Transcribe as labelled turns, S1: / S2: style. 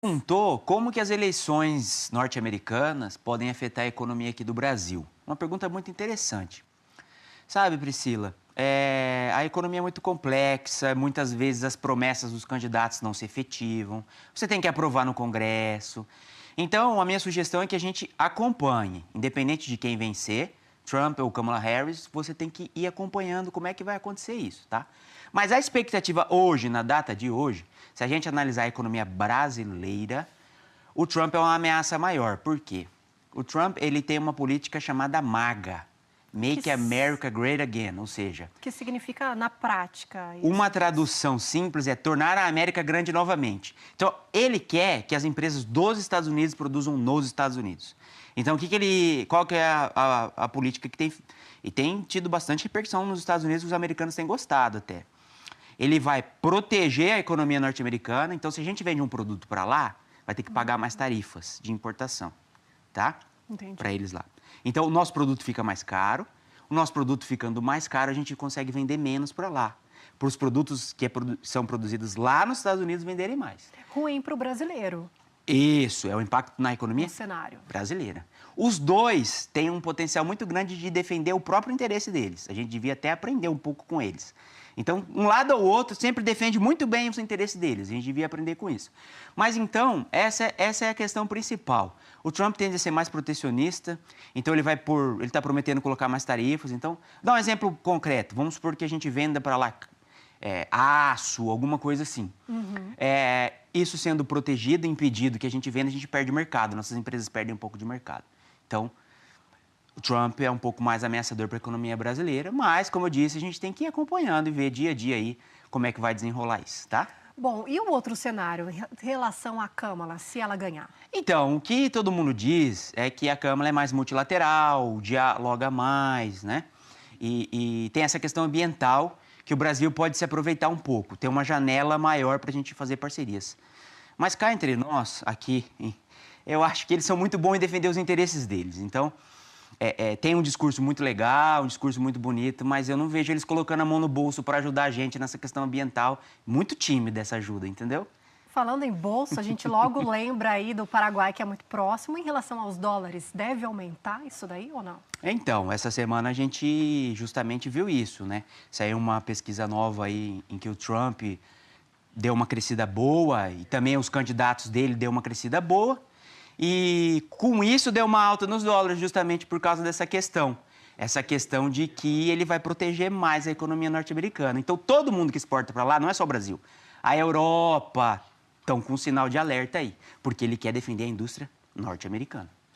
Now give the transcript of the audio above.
S1: Perguntou como que as eleições norte-americanas podem afetar a economia aqui do Brasil. Uma pergunta muito interessante. Sabe, Priscila, a economia é muito complexa, muitas vezes as promessas dos candidatos não se efetivam, você tem que aprovar no Congresso. Então, a minha sugestão é que a gente acompanhe, independente de quem vencer, Trump ou Kamala Harris, você tem que ir acompanhando como é que vai acontecer isso, tá? Mas a expectativa hoje, na data de hoje, se a gente analisar a economia brasileira, o Trump é uma ameaça maior. Por quê? O Trump, ele tem uma política chamada MAGA, Make America Great Again, ou seja...
S2: O que significa na prática isso?
S1: Uma tradução simples é tornar a América grande novamente. Então, ele quer que as empresas dos Estados Unidos produzam nos Estados Unidos. Então, qual que é a política que tem... E tem tido bastante repercussão nos Estados Unidos, os americanos têm gostado até. Ele vai proteger a economia norte-americana, então se a gente vende um produto para lá, vai ter que pagar mais tarifas de importação, tá?
S2: Entendi.
S1: Para eles lá. Então, o nosso produto fica mais caro, o nosso produto ficando mais caro, a gente consegue vender menos para lá. Para os produtos que são produzidos lá nos Estados Unidos venderem mais.
S2: Ruim para o brasileiro.
S1: Isso, é o impacto na economia
S2: No cenário
S1: brasileira. Os dois têm um potencial muito grande de defender o próprio interesse deles. A gente devia até aprender um pouco com eles. Então, um lado ou outro sempre defende muito bem os interesses deles. A gente devia aprender com isso. Mas, então, essa é a questão principal. O Trump tende a ser mais protecionista, então ele está prometendo colocar mais tarifas. Então, dá um exemplo concreto. Vamos supor que a gente venda para lá aço, alguma coisa assim. Isso sendo protegido, impedido que a gente venda, a gente perde mercado. Nossas empresas perdem um pouco de mercado. Então, o Trump é um pouco mais ameaçador para a economia brasileira, mas, como eu disse, a gente tem que ir acompanhando e ver dia a dia aí como é que vai desenrolar isso, tá?
S2: Bom, e o outro cenário, em relação à Câmara, se ela ganhar?
S1: Então, o que todo mundo diz é que a Câmara é mais multilateral, dialoga mais, né? E tem essa questão ambiental que o Brasil pode se aproveitar um pouco, ter uma janela maior para a gente fazer parcerias. Mas cá entre nós, aqui, eu acho que eles são muito bons em defender os interesses deles. Então, tem um discurso muito legal, um discurso muito bonito, mas eu não vejo eles colocando a mão no bolso para ajudar a gente nessa questão ambiental. Muito tímida essa ajuda, entendeu?
S2: Falando em bolso, a gente logo lembra aí do Paraguai, que é muito próximo. Em relação aos dólares, deve aumentar isso daí ou não?
S1: Então, essa semana a gente justamente viu isso, né? Saiu uma pesquisa nova aí em que o Trump deu uma crescida boa e também os candidatos dele deu uma crescida boa. E com isso deu uma alta nos dólares justamente por causa dessa questão. Essa questão de que ele vai proteger mais a economia norte-americana. Então, todo mundo que exporta para lá, não é só o Brasil, a Europa estão com um sinal de alerta aí, porque ele quer defender a indústria norte-americana.